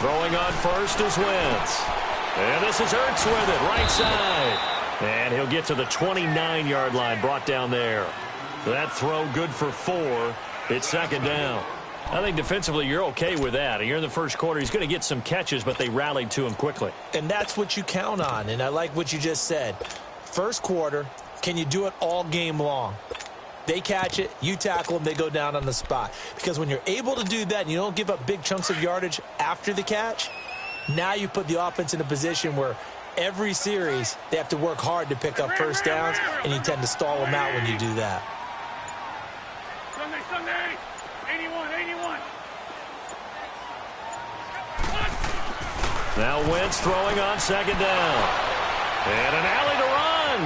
Throwing on first is Wentz. And this is Ertz with it, right side. And he'll get to the 29-yard line, brought down there. That throw good for 4. It's second down. I think defensively you're okay with that. Here in the first quarter, he's going to get some catches, but they rallied to him quickly. And that's what you count on, and I like what you just said. First quarter, can you do it all game long? They catch it, you tackle them, they go down on the spot. Because when you're able to do that and you don't give up big chunks of yardage after the catch, now you put the offense in a position where every series they have to work hard to pick up first downs, and you tend to stall them out when you do that. Sunday, 81. Now Wentz throwing on second down. And an alley to run.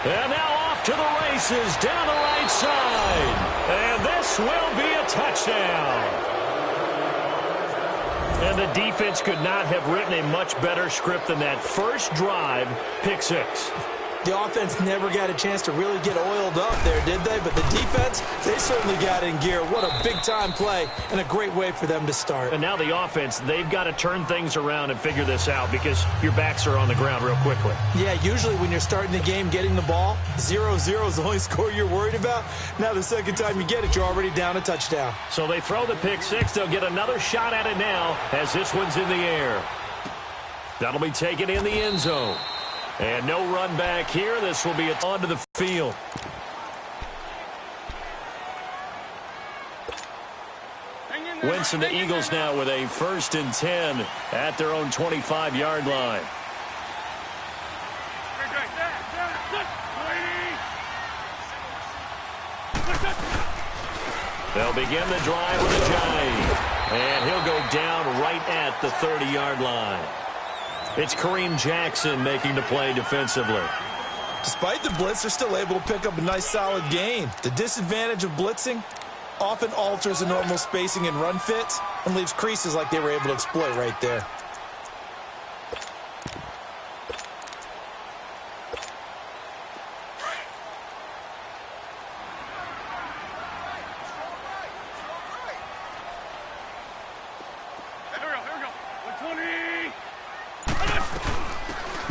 And now off to the races down the right side. And this will be a touchdown. And the defense could not have written a much better script than that first drive, pick 6. The offense never got a chance to really get oiled up there, did they? But the defense, they certainly got in gear. What a big-time play and a great way for them to start. And now the offense, they've got to turn things around and figure this out because your backs are on the ground real quickly. Yeah, usually when you're starting the game getting the ball, 0-0 is the only score you're worried about. Now the second time you get it, you're already down a touchdown. So they throw the pick 6. They'll get another shot at it now as this one's in the air. That'll be taken in the end zone. And no run back here. This will be onto the field. Wentz and the Eagles now with a 1st and 10 at their own 25-yard line. They'll begin the drive with a jive. And he'll go down right at the 30-yard line. It's Kareem Jackson making the play defensively. Despite the blitz, they're still able to pick up a nice solid gain. The disadvantage of blitzing often alters the normal spacing and run fits and leaves creases like they were able to exploit right there.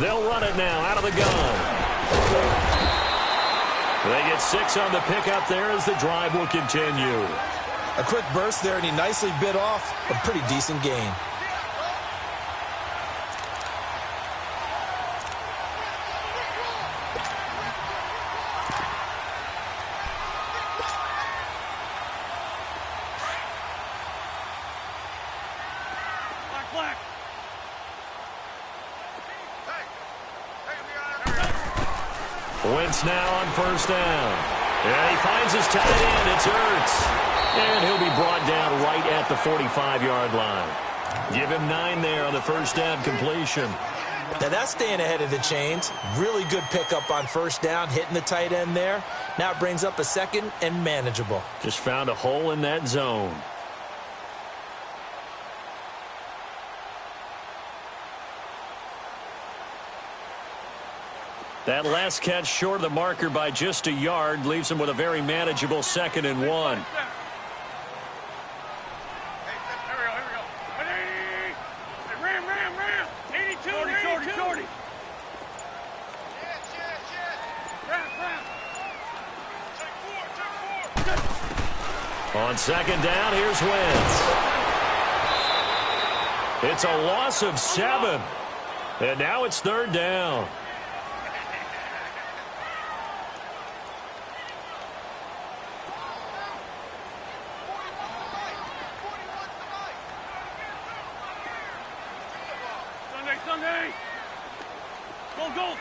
They'll run it now out of the gun. They get 6 on the pickup there as the drive will continue. A quick burst there, and he nicely bit off a pretty decent gain. Wentz now on first down. And he finds his tight end. It's Ertz. And he'll be brought down right at the 45-yard line. Give him 9 there on the first down completion. Now that's staying ahead of the chains. Really good pickup on first down, hitting the tight end there. Now it brings up a 2nd and manageable. Just found a hole in that zone. That last catch short of the marker by just a yard leaves him with a very manageable 2nd and 1. Ram. 82, shorty. On second down, here's Wentz. It's a loss of 7. And now it's 3rd down. Sunday. Go.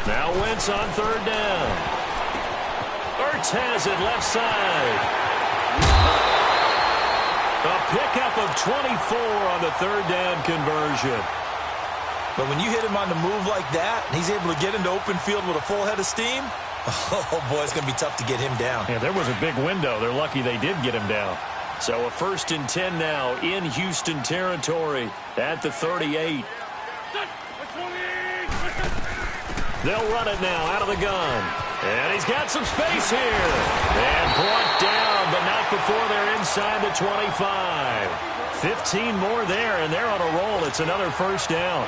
Now Wentz on 3rd down. Ertz has it left side. A pickup of 24 on the 3rd down conversion. But when you hit him on the move like that, and he's able to get into open field with a full head of steam, oh boy, it's going to be tough to get him down. Yeah, there was a big window. They're lucky they did get him down. So a 1st and 10 now in Houston territory at the 38. They'll run it now out of the gun. And he's got some space here. And brought down, but not before they're inside the 25. 15 more there, and they're on a roll. It's another first down.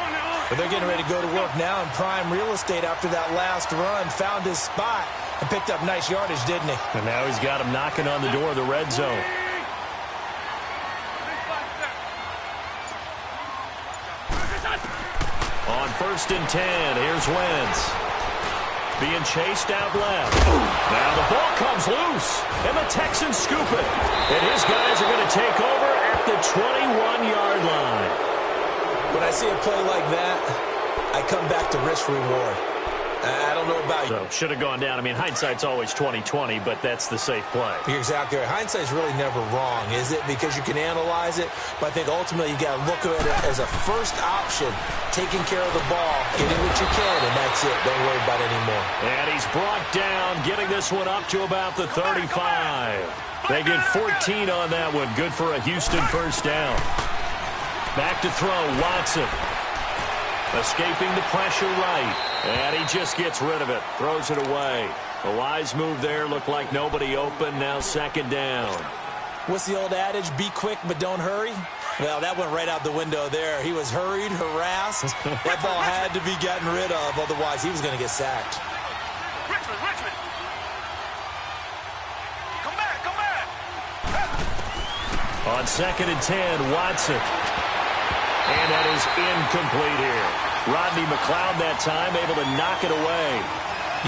But they're getting ready to go to work now in prime real estate after that last run. Found his spot and picked up nice yardage, didn't he? And now he's got him knocking on the door of the red zone. On 1st and 10, here's Wentz. Being chased out left. Now the ball comes loose, and the Texans scoop it. And his guys are going to take over at the 21-yard line. When I see a play like that, I come back to risk reward. I don't know about you. So, should have gone down. I mean, hindsight's always 20/20, but that's the safe play. You're exactly right. Hindsight's really never wrong, is it? Because you can analyze it, but I think ultimately you got to look at it as a first option, taking care of the ball, getting what you can, and that's it. Don't worry about it anymore. And he's brought down, getting this one up to about the 35. They get 14 on that one. Good for a Houston first down. Back to throw, Watson. Escaping the pressure right. And he just gets rid of it. Throws it away. A wise move there. Looked like nobody open. Now 2nd down. What's the old adage? Be quick, but don't hurry. Well, that went right out the window there. He was hurried, harassed. That ball had to be gotten rid of. Otherwise, he was going to get sacked. Richmond! Come back! On 2nd and 10, Watson. And that is incomplete here. Rodney McLeod that time able to knock it away.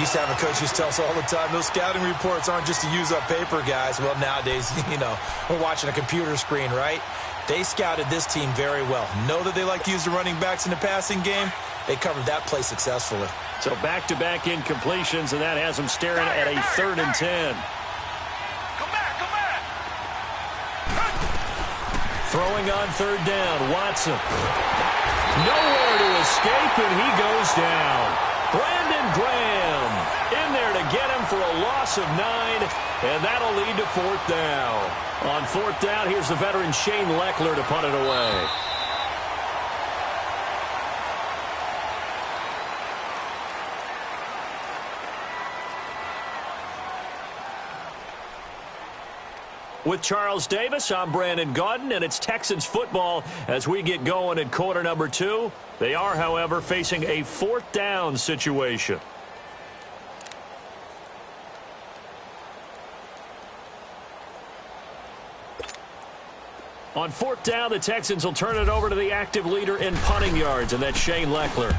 Used to have a coach used to tell us all the time, those scouting reports aren't just to use up paper, guys. Well, nowadays, we're watching a computer screen, right? They scouted this team very well. Know that they like to use the running backs in the passing game. They covered that play successfully. So back-to-back incompletions, and that has them staring at a 3rd and 10. Come back! Throwing on 3rd down, Watson. Nowhere to escape, and he goes down. Brandon Graham in there to get him for a loss of 9, and that'll lead to 4th down. On 4th down, here's the veteran Shane Leckler to punt it away. With Charles Davis, I'm Brandon Gaudin, and it's Texans football as we get going at quarter number 2. They are, however, facing a 4th down situation. On 4th down, the Texans will turn it over to the active leader in punting yards, and that's Shane Leckler.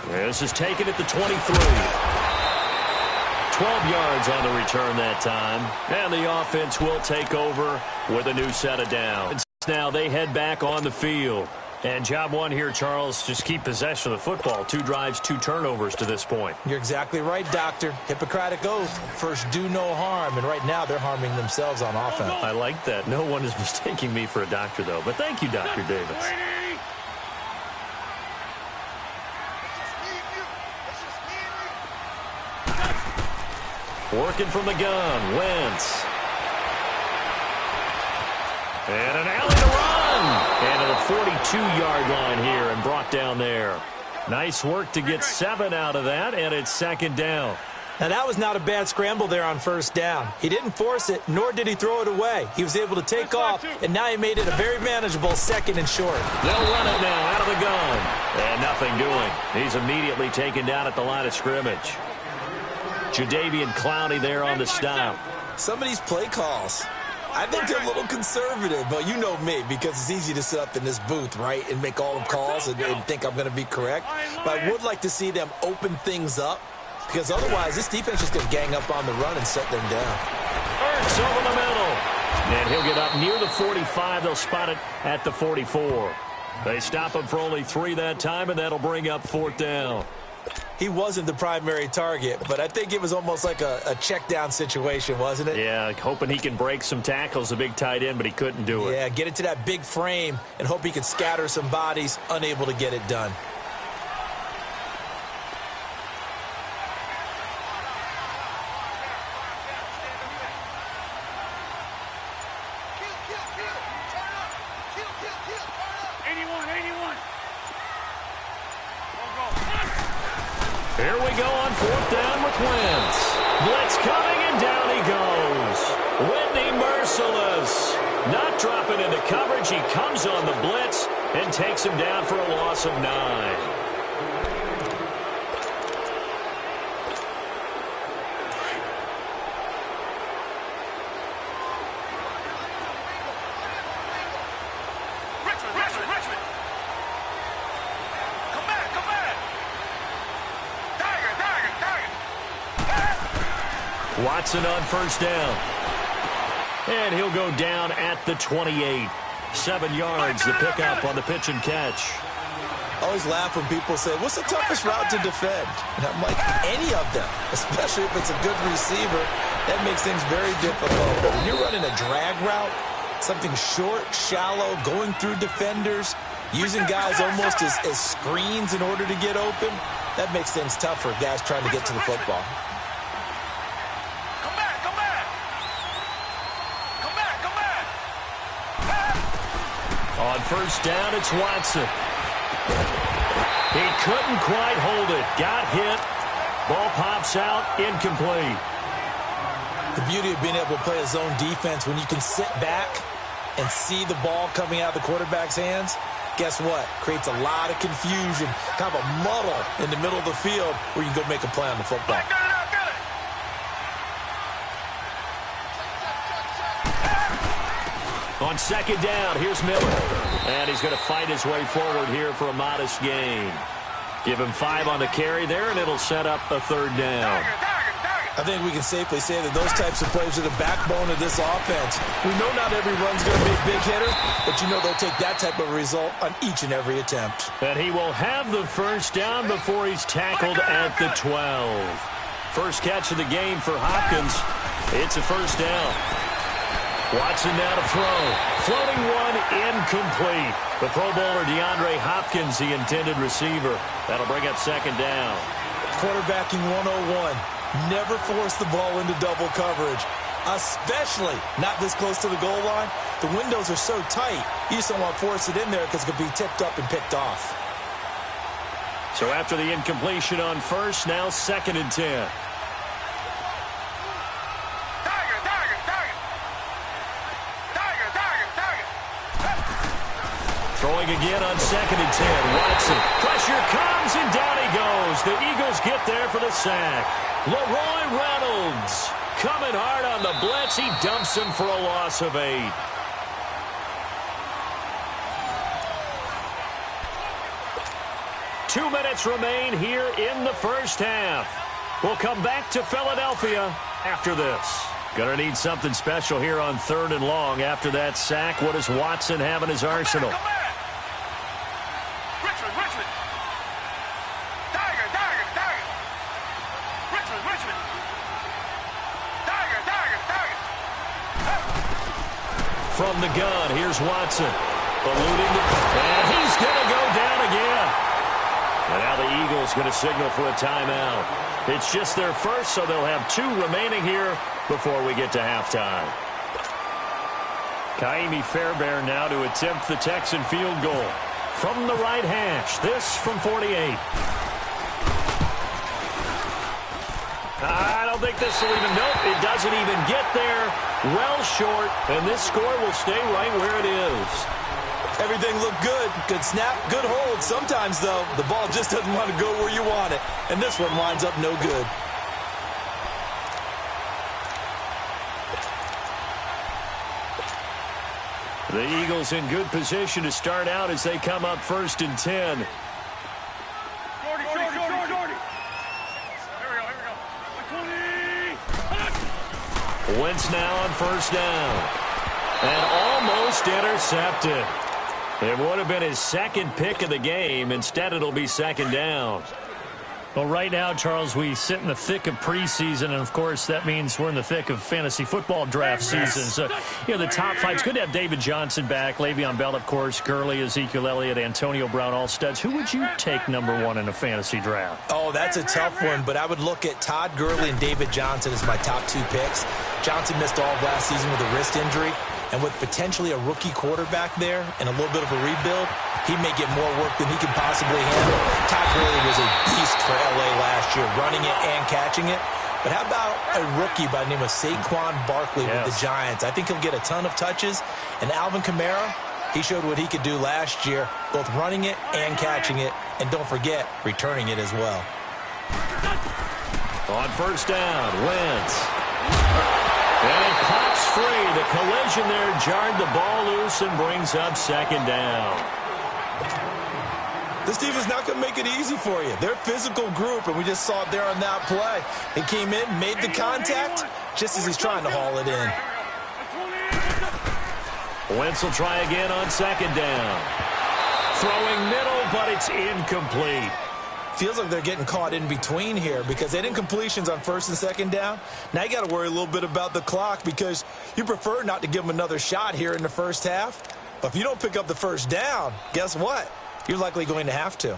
This is taken at the 23. 12 yards on the return that time. And the offense will take over with a new set of downs. Now they head back on the field. And job one here, Charles, just keep possession of the football. 2 drives, 2 turnovers to this point. You're exactly right, Doctor. Hippocratic oath. First, do no harm. And right now, they're harming themselves on offense. I like that. No one is mistaking me for a doctor, though. But thank you, Dr. Davis. Working from the gun, Wentz. And an alley to run. And to the 42-yard line here and brought down there. Nice work to get 7 out of that, and it's 2nd down. Now, that was not a bad scramble there on 1st down. He didn't force it, nor did he throw it away. He was able to take off, and now he made it a very manageable 2nd and short. They'll run it now out of the gun. And nothing doing. He's immediately taken down at the line of scrimmage. Jadeveon Clowney there on the stop. Some of these play calls, I think they're a little conservative, but you know me, because it's easy to sit up in this booth, right, and make all the calls and think I'm going to be correct. But I would like to see them open things up, because otherwise this defense is going to gang up on the run and set them down. Ertz over the middle. And he'll get up near the 45. They'll spot it at the 44. They stop him for only 3 that time, and that'll bring up 4th down. He wasn't the primary target, but I think it was almost like a check-down situation, wasn't it? Yeah, hoping he can break some tackles, a big tight end, but he couldn't do it. Yeah, get it to that big frame and hope he could scatter some bodies, unable to get it done. Here we go on 4th down with Wentz. Blitz coming, and down he goes. Whitney merciless. Not dropping into coverage. He comes on the blitz and takes him down for a loss of 9. Richmond. Come back. Tiger. Watson on 1st down. And he'll go down at the 28. 7 yards, the pickup on the pitch and catch. I always laugh when people say, what's the toughest route to defend? And I'm like, any of them, especially if it's a good receiver. That makes things very difficult. But when you're running a drag route, something short, shallow, going through defenders, using guys almost as screens in order to get open, that makes things tough for guys trying to get to the football. On 1st down, it's Watson. He couldn't quite hold it. Got hit. Ball pops out, incomplete. The beauty of being able to play a zone defense, when you can sit back and see the ball coming out of the quarterback's hands, guess what? Creates a lot of confusion, kind of a muddle in the middle of the field where you can go make a play on the football. On 2nd down, here's Miller. And he's going to fight his way forward here for a modest gain. Give him 5 on the carry there, and it'll set up a 3rd down. I think we can safely say that those types of plays are the backbone of this offense. We know not every run's going to be a big hitter, but you know they'll take that type of result on each and every attempt. And he will have the 1st down before he's tackled at the 12. First catch of the game for Hopkins. It's a 1st down. Watson now to throw. Floating one, incomplete. The Pro Bowler DeAndre Hopkins, the intended receiver. That'll bring up 2nd down. Quarterbacking 101. Never force the ball into double coverage, especially not this close to the goal line. The windows are so tight, you just don't want to force it in there because it could be tipped up and picked off. So after the incompletion on 1st, now 2nd and 10. Throwing again on 2nd and 10. Watson. Pressure comes, and down he goes. The Eagles get there for the sack. Leroy Reynolds coming hard on the blitz. He dumps him for a loss of 8. Two minutes remain here in the 1st half. We'll come back to Philadelphia after this. Gonna need something special here on 3rd and long after that sack. What does Watson have in his arsenal? Richmond. Tiger. Richmond. Tiger. From the gun, here's Watson. Eluding, and he's gonna go down again. And now the Eagles going to signal for a timeout. It's just their first, so they'll have 2 remaining here before we get to halftime. Kaimi Fairbairn now to attempt the Texan field goal. From the right hash, this from 48. I don't think this will even, nope, it doesn't even get there. Well short, and this score will stay right where it is. Everything looked good. Good snap, good hold. Sometimes, though, the ball just doesn't want to go where you want it. And this one winds up no good. The Eagles in good position to start out as they come up 1st and 10. Jordy. Here we go. 20. Wentz now on 1st down. And almost intercepted. It would have been his 2nd pick of the game. Instead, it'll be 2nd down. Well, right now, Charles, we sit in the thick of preseason, and, of course, that means we're in the thick of fantasy football draft season. So, the top 5, it's good to have David Johnson back, Le'Veon Bell, of course, Gurley, Ezekiel Elliott, Antonio Brown, all studs. Who would you take #1 in a fantasy draft? Oh, that's a tough one, but I would look at Todd Gurley and David Johnson as my top 2 picks. Johnson missed all of last season with a wrist injury, And with potentially a rookie quarterback there and a little bit of a rebuild, he may get more work than he can possibly handle. Todd Gurley was a beast for LA last year, running it and catching it. But how about a rookie by the name of Saquon Barkley with the Giants? I think he'll get a ton of touches. And Alvin Kamara, he showed what he could do last year, both running it and catching it. And don't forget, returning it as well. On first down, Wentz. And it pops free. The collision there jarred the ball loose and brings up second down. This team is not going to make it easy for you. They're a physical group, and we just saw it there on that play. He came in, made the contact, just as he's trying to haul it in. Wentz will try again on second down. Throwing middle, but it's incomplete. Feels like they're getting caught in between here because they didn't completions on first and second down. Now you got to worry a little bit about the clock because you prefer not to give them another shot here in the first half. But if you don't pick up the first down, guess what? You're likely going to have to.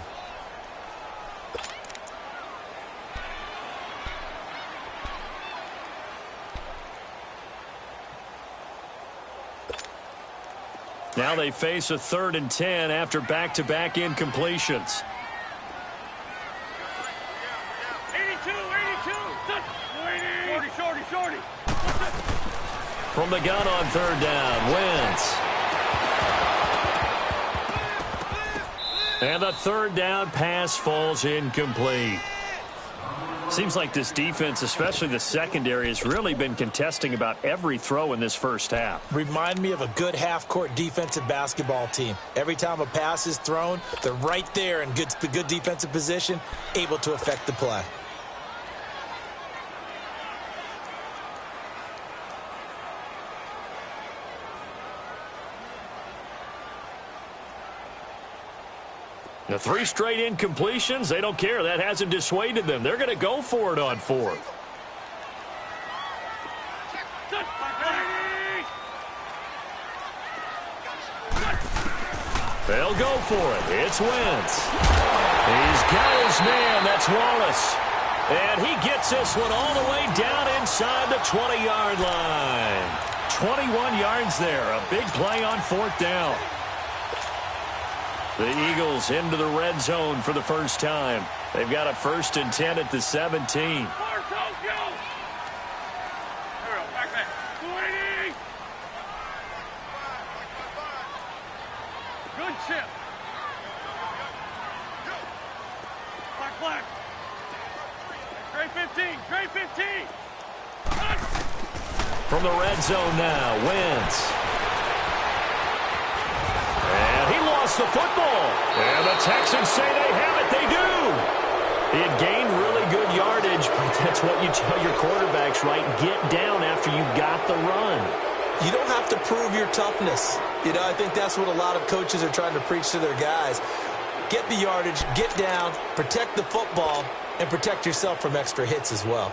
Now they face a 3rd and 10 after back-to-back incompletions. 82. Shorty. From the gun on 3rd down, Wentz. And the 3rd down pass falls incomplete. Seems like this defense, especially the secondary, has really been contesting about every throw in this first half. Remind me of a good half-court defensive basketball team. Every time a pass is thrown, they're right there in good defensive position, able to affect the play. The 3 straight incompletions, they don't care. That hasn't dissuaded them. They're going to go for it on 4th. They'll go for it. It's Wentz. He's got his man. That's Wallace. And he gets this one all the way down inside the 20-yard line. 21 yards there. A big play on 4th down. The Eagles into the red zone for the first time. They've got a 1st and 10 at the 17. Good chip. Black. Great 15. From the red zone now, Wentz. And he lost the football. And the Texans say they have it. They do. He had gained really good yardage, but that's what you tell your quarterbacks, right? Get down after you got the run. You don't have to prove your toughness. I think that's what a lot of coaches are trying to preach to their guys. Get the yardage, get down, protect the football, and protect yourself from extra hits as well.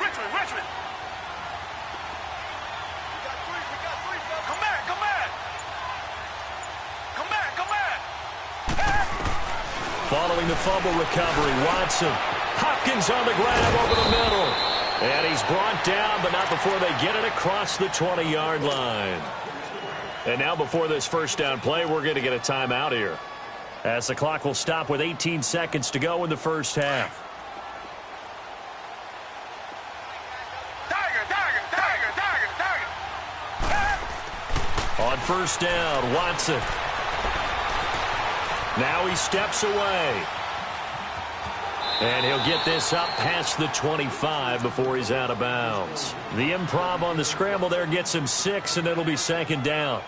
Richmond. Come back. Following the fumble recovery, Watson. Hopkins on the grab over the middle. And he's brought down, but not before they get it across the 20-yard line. And now before this first down play, we're going to get a timeout here, as the clock will stop with 18 seconds to go in the first half. On first down, Watson. Now he steps away. And he'll get this up past the 25 before he's out of bounds. The improv on the scramble there gets him 6, and it'll be second down.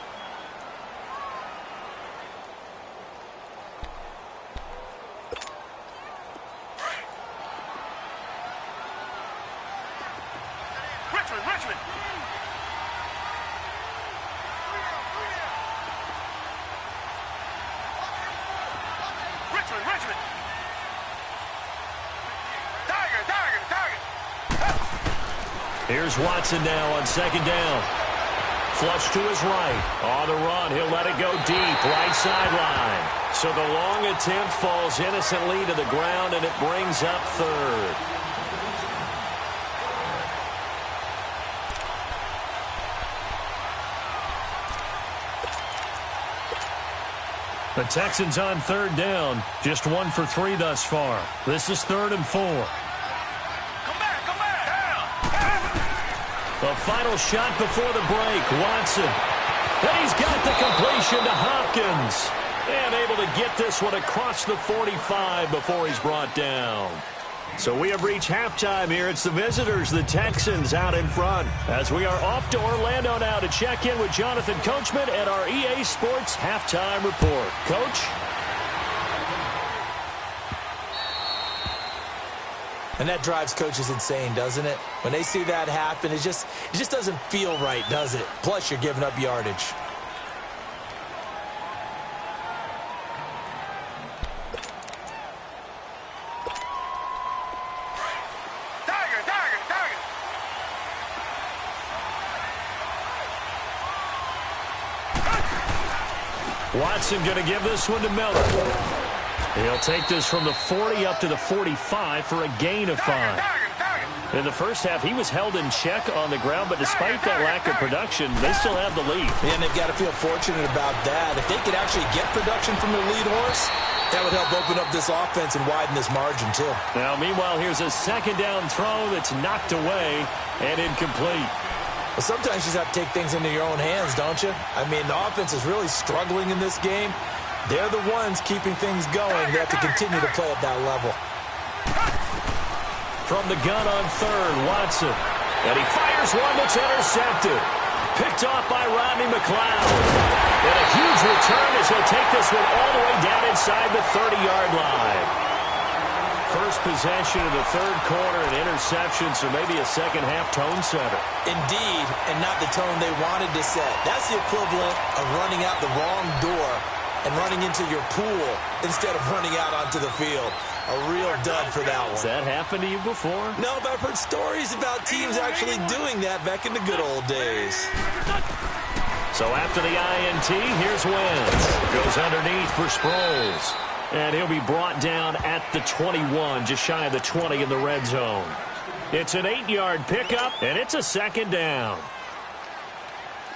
Richmond. Here's Watson now on second down. Flush to his right. On the run, he'll let it go deep, right sideline. So the long attempt falls innocently to the ground, and it brings up third. The Texans on third down. Just 1 for 3 thus far. This is 3rd and 4. Come back, come back. The final shot before the break. Watson. And he's got the completion to Hopkins. And able to get this one across the 45 before he's brought down. So we have reached halftime here. It's the visitors, the Texans, out in front. As we are off to Orlando now to check in with Jonathan Coachman and our EA Sports Halftime Report. Coach? And that drives coaches insane, doesn't it? When they see that happen, it just doesn't feel right, does it? Plus, you're giving up yardage. Watson going to give this one to Miller. He'll take this from the 40 up to the 45 for a gain of 5. In the first half, he was held in check on the ground, but despite that lack of production, they still have the lead. And they've got to feel fortunate about that. If they could actually get production from their lead horse, that would help open up this offense and widen this margin, too. Now, meanwhile, here's a second down throw that's knocked away and incomplete. Well, sometimes you just have to take things into your own hands, don't you? I mean, the offense is really struggling in this game. They're the ones keeping things going. They have to continue to play at that level. From the gun on third, Watson. And he fires one that's intercepted. Picked off by Rodney McLeod. And a huge return as he'll take this one all the way down inside the 30-yard line. First possession of the third quarter, an interception, so maybe a second-half tone setter. Indeed, and not the tone they wanted to set. That's the equivalent of running out the wrong door and running into your pool instead of running out onto the field. A real dud for that one. Has that happened to you before? No, but I've heard stories about teams actually doing that back in the good old days. So after the INT, here's Wentz. Goes underneath for Sproles. And he'll be brought down at the 21, just shy of the 20 in the red zone. It's an 8-yard pickup, and it's a second down.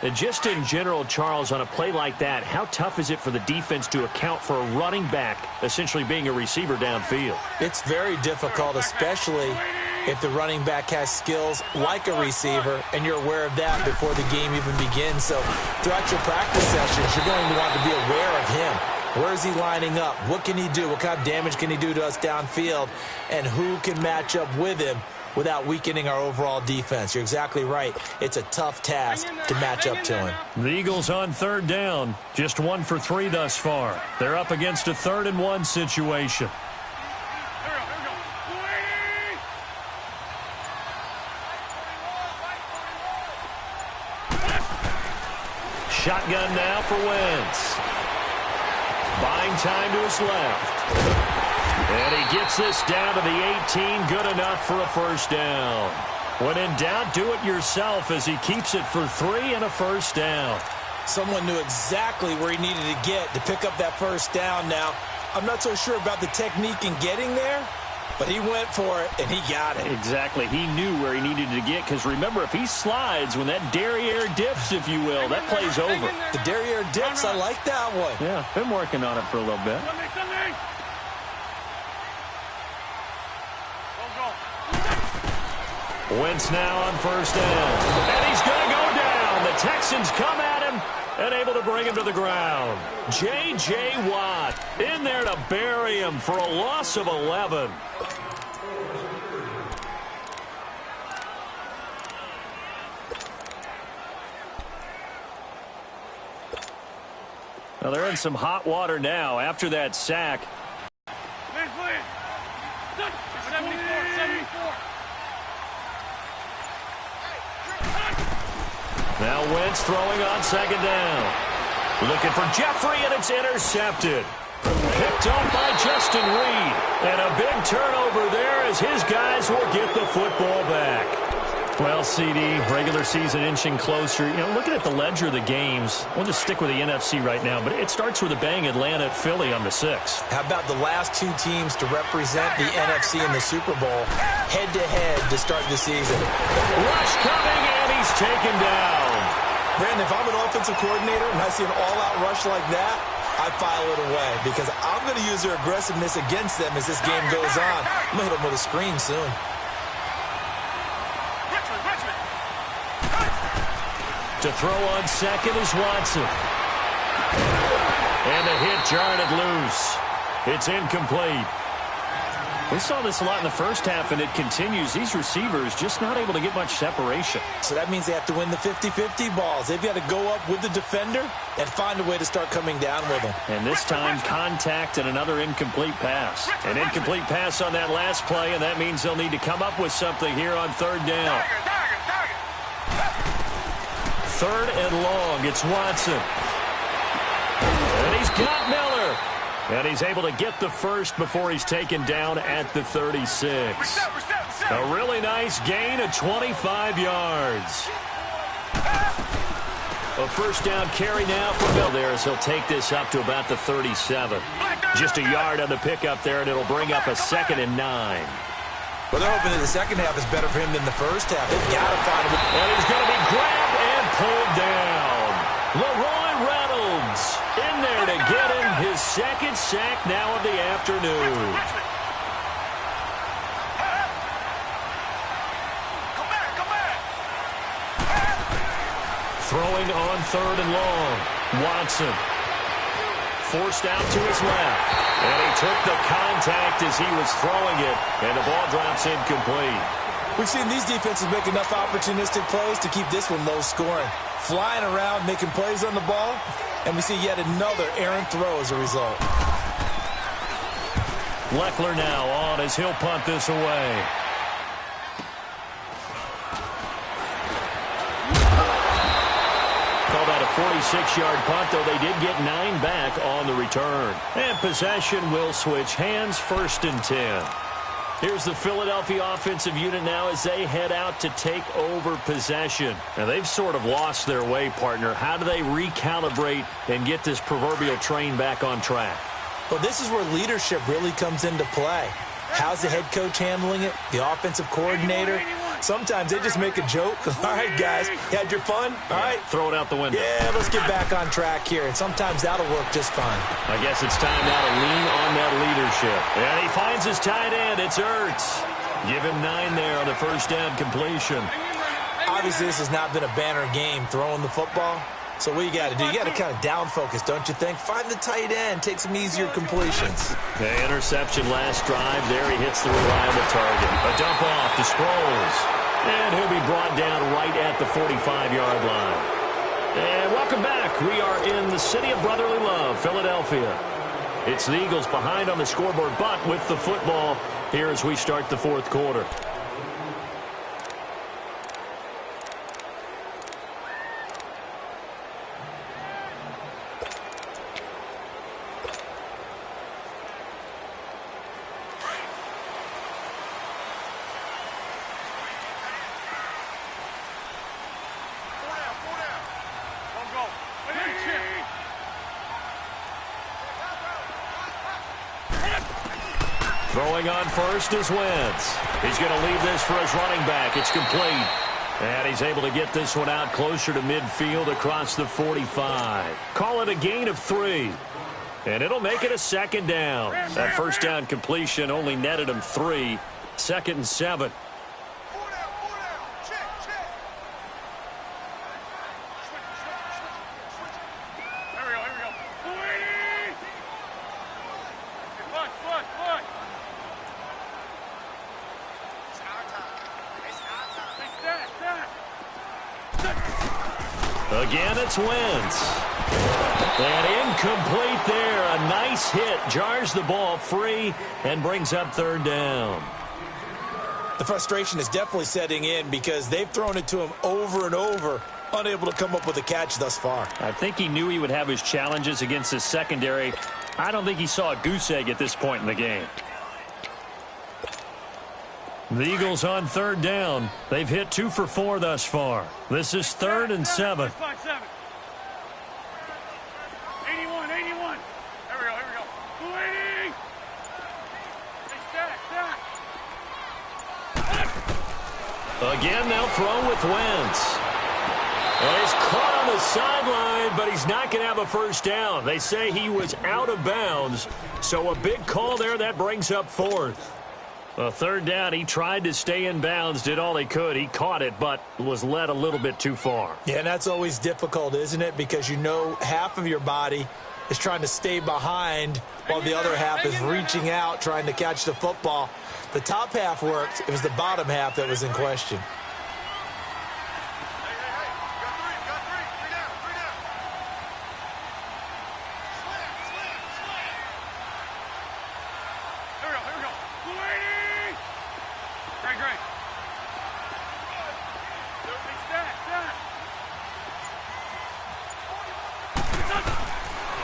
And just in general, Charles, on a play like that, how tough is it for the defense to account for a running back essentially being a receiver downfield? It's very difficult, especially if the running back has skills like a receiver, and you're aware of that before the game even begins. So throughout your practice sessions, you're going to want to be aware of him. Where is he lining up? What can he do? What kind of damage can he do to us downfield? And who can match up with him without weakening our overall defense? You're exactly right. It's a tough task to match up to him. The Eagles on third down. Just 1 for 3 thus far. They're up against a 3rd and 1 situation. Shotgun now for Wentz. Buying time to his left. And he gets this down to the 18. Good enough for a first down. When in doubt, do it yourself as he keeps it for 3 and a first down. Someone knew exactly where he needed to get to pick up that first down now. I'm not so sure about the technique in getting there, but he went for it, and he got it. Exactly. He knew where he needed to get, because remember, if he slides, when that derriere dips, if you will, that play's over. The derriere dips, I like that one. Yeah, been working on it for a little bit. Wentz now on first down. And he's going to go down. The Texans come at him and able to bring him to the ground. J.J. Watt in there to bury him for a loss of 11. Well, they're in some hot water now after that sack. 74. Now Wentz throwing on second down. Looking for Jeffrey, and it's intercepted. Picked off by Justin Reed. And a big turnover there as his guys will get the football back. Well, CD, regular season inching closer. You know, looking at the ledger of the games, we'll just stick with the NFC right now, but it starts with a bang. Atlanta at Philly on the 6th. How about the last two teams to represent the NFC in the Super Bowl head-to-head to start the season? Rush coming, and he's taken down. Brandon, if I'm an offensive coordinator and I see an all-out rush like that, I file it away because I'm going to use their aggressiveness against them as this game goes on. I'm going to hit them with a screen soon. To throw on second is Watson. And the hit jarred it loose. It's incomplete. We saw this a lot in the first half, and it continues. These receivers just not able to get much separation. So that means they have to win the 50-50 balls. They've got to go up with the defender and find a way to start coming down with them. And this time, contact and another incomplete pass. An incomplete pass on that last play, and that means they'll need to come up with something here on third down. Third and long, it's Watson. And he's got Miller. And he's able to get the first before he's taken down at the 36. A really nice gain of 25 yards. A first down carry now for Bill there as he'll take this up to about the 37. Just a yard on the pickup there, and it'll bring up a 2nd and 9. Well, they're hoping that the second half is better for him than the first half. They've got to find him. And he's going to be grabbed and pulled down. Leroy Reynolds in there to get him his second sack now of the afternoon. Throwing on third and long. Watson. Forced out to his left. And he took the contact as he was throwing it. And the ball drops incomplete. We've seen these defenses make enough opportunistic plays to keep this one low scoring. Flying around, making plays on the ball. And we see yet another errant throw as a result. Leckler now on as he'll punt this away. Called out a 46-yard punt, though they did get 9 back on the return. And possession will switch hands, 1st and 10. Here's the Philadelphia offensive unit now as they head out to take over possession. Now, they've sort of lost their way, partner. How do they recalibrate and get this proverbial train back on track? Well, this is where leadership really comes into play. How's the head coach handling it? The offensive coordinator? Sometimes they just make a joke. All right, guys, you had your fun? All right. Throw it out the window. Yeah, let's get back on track here. And sometimes that'll work just fine. I guess it's time now to lean on that leadership. And he finds his tight end. It's Ertz. Give him 9 there on the first down completion. Obviously, this has not been a banner game throwing the football. So what you got to do, you got to kind of down focus, don't you think? Find the tight end, take some easier completions. The interception last drive. There he hits the reliable target. A dump off to Sproles. And he'll be brought down right at the 45-yard line. And welcome back. We are in the city of brotherly love, Philadelphia. It's the Eagles behind on the scoreboard, but with the football here as we start the 4th quarter. Throwing on first is Wentz. He's going to leave this for his running back. It's complete. And he's able to get this one out closer to midfield across the 45. Call it a gain of 3. And it'll make it a 2nd down. That first down completion only netted him 3. 2nd and 7. Again, it's Wentz. And incomplete there. A nice hit. Jars the ball free and brings up 3rd down. The frustration is definitely setting in because they've thrown it to him over and over, unable to come up with a catch thus far. I think he knew he would have his challenges against his secondary. I don't think he saw a goose egg at this point in the game. The Eagles on third down. They've hit 2 for 4 thus far. This is 3rd and 7. 81. Here we go. 280. Hey, Again, they'll throw with Wentz. Well, he's caught on the sideline, but he's not going to have a first down. They say he was out of bounds, so a big call there. That brings up 4th. Well, 3rd down, he tried to stay in bounds, did all he could. He caught it, but was led a little bit too far. Yeah, and that's always difficult, isn't it? Because you know half of your body is trying to stay behind while the other half is reaching out, trying to catch the football. The top half worked. It was the bottom half that was in question.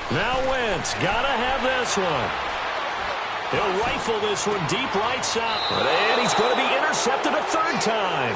Now Wentz, gotta have this one. He'll rifle this one deep right side. And he's going to be intercepted a 3rd time.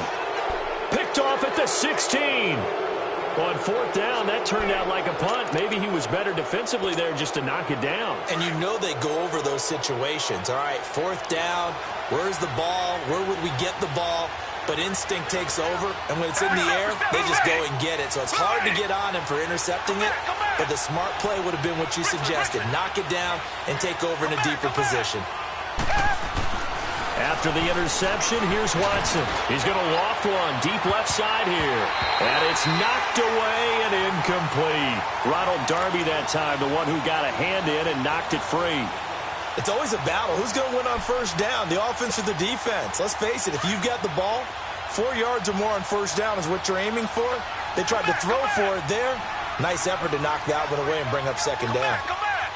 Picked off at the 16. On 4th down, that turned out like a punt. Maybe he was better defensively there just to knock it down. And you know they go over those situations. All right, 4th down, where's the ball? Where would we get the ball? But instinct takes over, and when it's in the air, they just go and get it. So it's hard to get on him for intercepting it, but the smart play would have been what you suggested. Knock it down and take over in a deeper position. After the interception, here's Watson. He's going to loft one deep left side here. And it's knocked away and incomplete. Ronald Darby that time, the one who got a hand in and knocked it free. It's always a battle. Who's going to win on 1st down, the offense or the defense? Let's face it, if you've got the ball, 4 yards or more on 1st down is what you're aiming for. They tried to throw for it there. Nice effort to knock that one away and bring up 2nd down. Come back.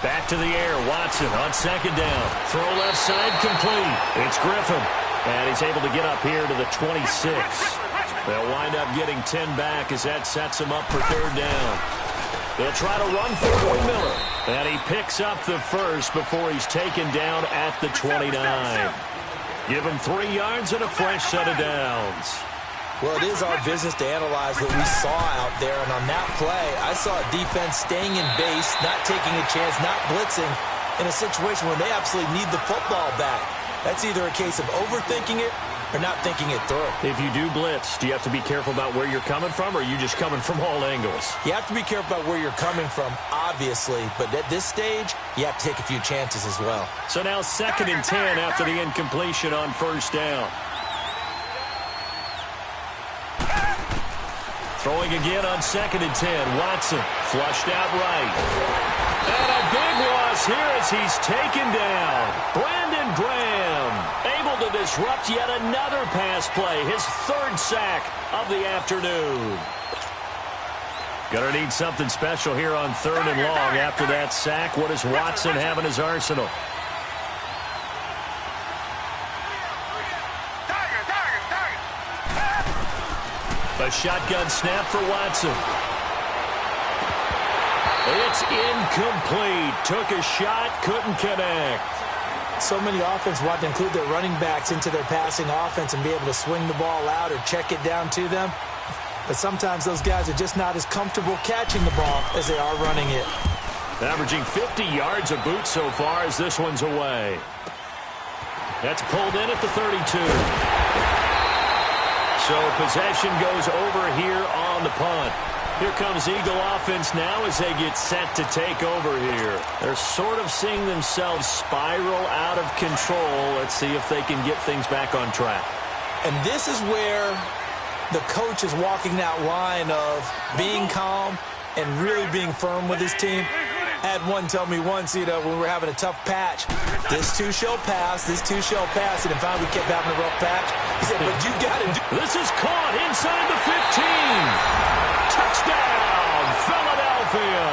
Back to the air, Watson on 2nd down. Throw left side complete. It's Griffin. And he's able to get up here to the 26. They'll wind up getting 10 back as that sets him up for 3rd down. They'll try to run for Boy Miller. And he picks up the 1st before he's taken down at the 29. Give him 3 yards and a fresh set of downs. Well, it is our business to analyze what we saw out there. And on that play, I saw a defense staying in base, not taking a chance, not blitzing in a situation where they absolutely need the football back. That's either a case of overthinking it or not thinking it through. If you do blitz, do you have to be careful about where you're coming from, or are you just coming from all angles? You have to be careful about where you're coming from, obviously, but at this stage, you have to take a few chances as well. So now 2nd and 10 after the incompletion on 1st down. Throwing again on 2nd and 10. Watson flushed out right. And a big loss here as he's taken down. Brandon Graham able to disrupt yet another pass play. His 3rd sack of the afternoon. Gonna need something special here on 3rd and long after that sack. What does Watson have in his arsenal? A shotgun snap for Watson. It's incomplete. Took a shot, couldn't connect. So many offenses want to include their running backs into their passing offense and be able to swing the ball out or check it down to them. But sometimes those guys are just not as comfortable catching the ball as they are running it. Averaging 50 yards a boot so far as this one's away. That's pulled in at the 32. So possession goes over here on the punt. Here comes Eagle offense now as they get set to take over here. They're sort of seeing themselves spiral out of control. Let's see if they can get things back on track. And this is where the coach is walking that line of being calm and really being firm with his team. I had one tell me once, when we were having a tough patch, this too shall pass, this too shall pass, and then finally we kept having a rough patch. He said, but you got to do. This is caught inside the 15. Touchdown, Philadelphia.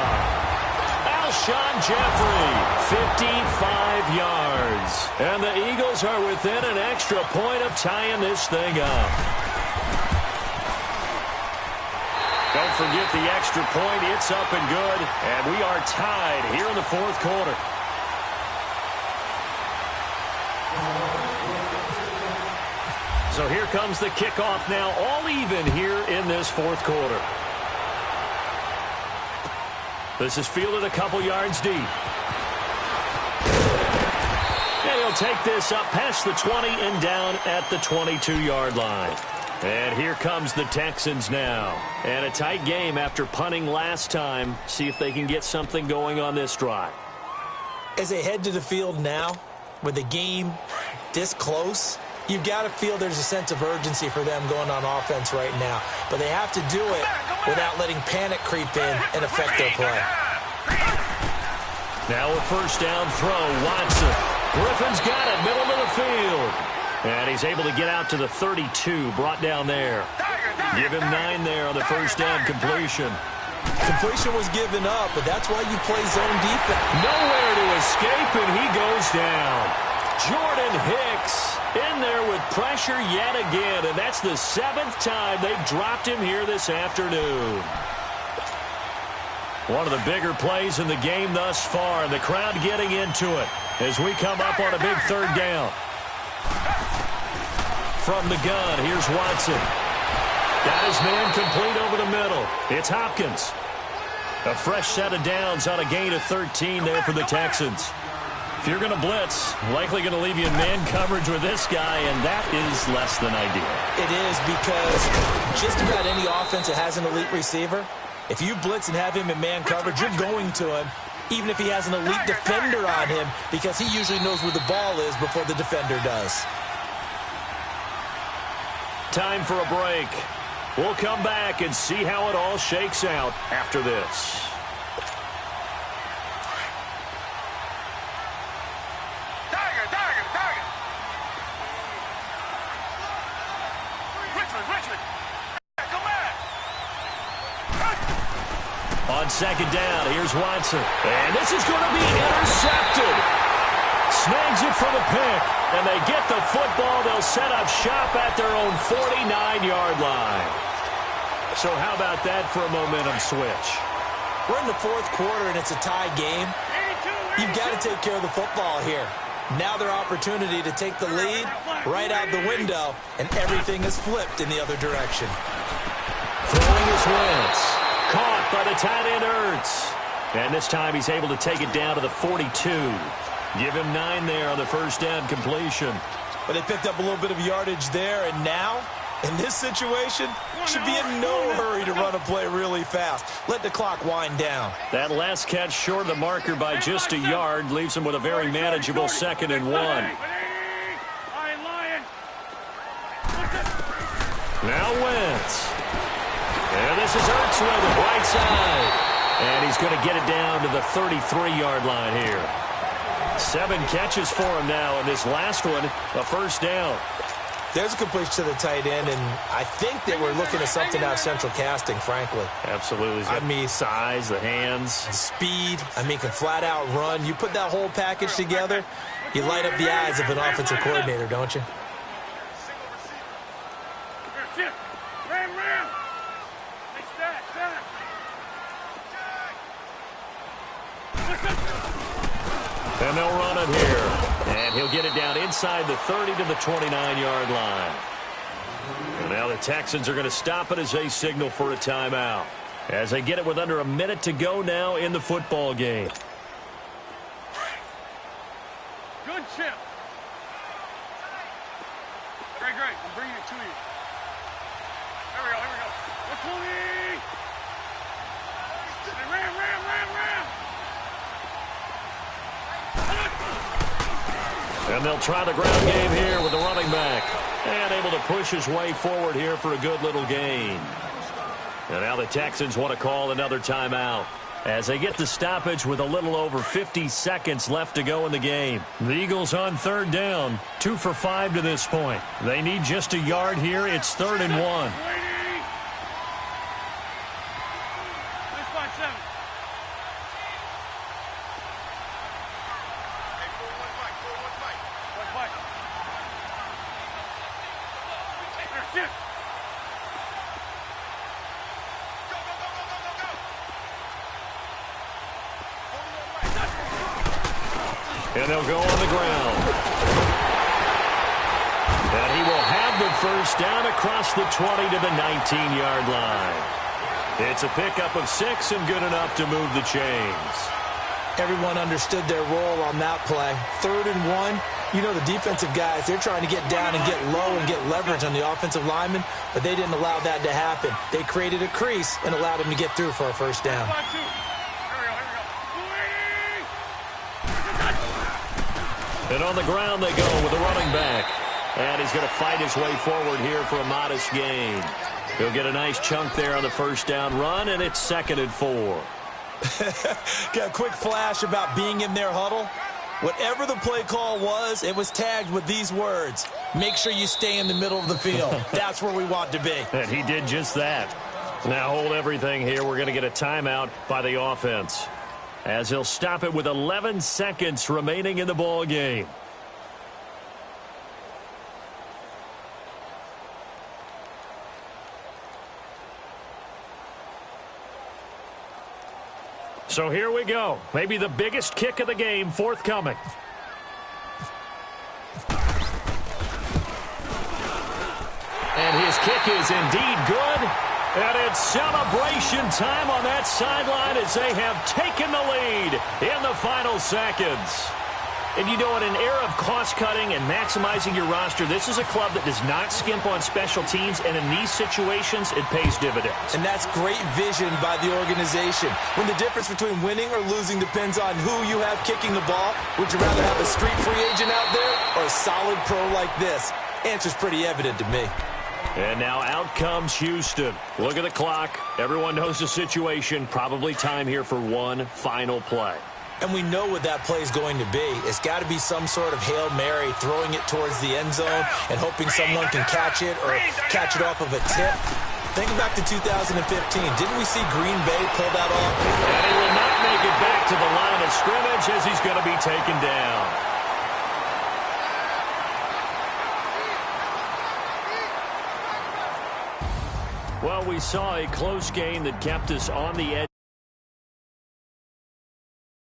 Alshon Jeffrey, 55 yards. And the Eagles are within an extra point of tying this thing up. Don't forget the extra point. It's up and good. And we are tied here in the 4th quarter. So here comes the kickoff now, all even here in this fourth quarter. This is fielded a couple yards deep. And he'll take this up past the 20 and down at the 22-yard line. And here comes the Texans now. And a tight game after punting last time. See if they can get something going on this drive. As they head to the field now, with the game this close, you've got to feel there's a sense of urgency for them going on offense right now. But they have to do it without letting panic creep in and affect their play. Now a first down throw, Watson. Griffin's got it, middle of the field. And he's able to get out to the 32, brought down there. Give him 9 there on the first down completion. Completion was given up, but that's why you play zone defense. Nowhere to escape, and he goes down. Jordan Hicks in there with pressure yet again, and that's the 7th time they've dropped him here this afternoon. One of the bigger plays in the game thus far, and the crowd getting into it as we come up on a big third down. From the gun, here's Watson. Got his man complete over the middle. It's Hopkins. A fresh set of downs on a gain of 13 there for the Texans. If you're going to blitz, likely going to leave you in man coverage with this guy, and that is less than ideal. It is, because just about any offense that has an elite receiver, if you blitz and have him in man coverage, you're going to him, even if he has an elite defender on him, because he usually knows where the ball is before the defender does. Time for a break. We'll come back and see how it all shakes out after this. On second down, here's Watson. And this is going to be intercepted. Snags it for the pick. And they get the football. They'll set up shop at their own 49-yard line. So how about that for a momentum switch? We're in the fourth quarter, and it's a tie game. You've got to take care of the football here. Now their opportunity to take the lead right out the window, and everything is flipped in the other direction. Throwing his Wentz. Caught by the tight end Ertz. And this time he's able to take it down to the 42. Give him 9 there on the first down completion. But they picked up a little bit of yardage there, and now, in this situation, should be in no hurry to run a play really fast. Let the clock wind down. That last catch short of the marker by just a yard leaves him with a very manageable 2nd and 1. Now Wentz. And this is Ertz with it, right side. And he's going to get it down to the 33-yard line here. 7 catches for him now, and this last one, a first down. There's a completion to the tight end, and I think that we're looking at something out of central casting, frankly. Absolutely. I mean, size, the hands. the speed. I mean, can flat out run. You put that whole package together, you light up the eyes of an offensive coordinator, don't you? And they'll run it here. And he'll get it down inside the 30 to the 29-yard line. And now the Texans are going to stop it as they signal for a timeout. As they get it with under a minute to go now in the football game. Good chip. Great. I'm bringing it to you. Here we go. 120. Hey, ram. And they'll try the ground game here with the running back. And able to push his way forward here for a good little gain. And now the Texans want to call another timeout as they get the stoppage with a little over 50 seconds left to go in the game. The Eagles on third down, 2 for 5 to this point. They need just a yard here. It's 3rd and 1. And they'll go on the ground. And he will have have the first down across the 20 to the 19-yard line. It's a pickup of 6 and good enough to move the chains. Everyone understood their role on that play. 3rd and 1. You know, the defensive guys, they're trying to get down and get low and get leverage on the offensive linemen, but they didn't allow that to happen. They created a crease and allowed him to get through for a first down. And on the ground they go with the running back. And he's going to fight his way forward here for a modest gain. He'll get a nice chunk there on the first down run, and it's 2nd and 4. Got a quick flash about being in their huddle. Whatever the play call was, it was tagged with these words: make sure you stay in the middle of the field. That's where we want to be. And he did just that. Now hold everything here. We're going to get a timeout by the offense, as he'll stop it with 11 seconds remaining in the ball game. So here we go. Maybe the biggest kick of the game forthcoming. And his kick is indeed good. And it's celebration time on that sideline as they have taken the lead in the final seconds. And you know, in an era of cost-cutting and maximizing your roster, this is a club that does not skimp on special teams, and in these situations, it pays dividends. And that's great vision by the organization. When the difference between winning or losing depends on who you have kicking the ball, would you rather have a street free agent out there or a solid pro like this? Answer's pretty evident to me. And now out comes Houston. Look at the clock. Everyone knows the situation. Probably time here for one final play. And we know what that play is going to be. It's got to be some sort of Hail Mary, throwing it towards the end zone and hoping someone can catch it or catch it off of a tip. Think back to 2015. Didn't we see Green Bay pull that off? And he will not make it back to the line of scrimmage as he's going to be taken down. Well, we saw a close game that kept us on the edge.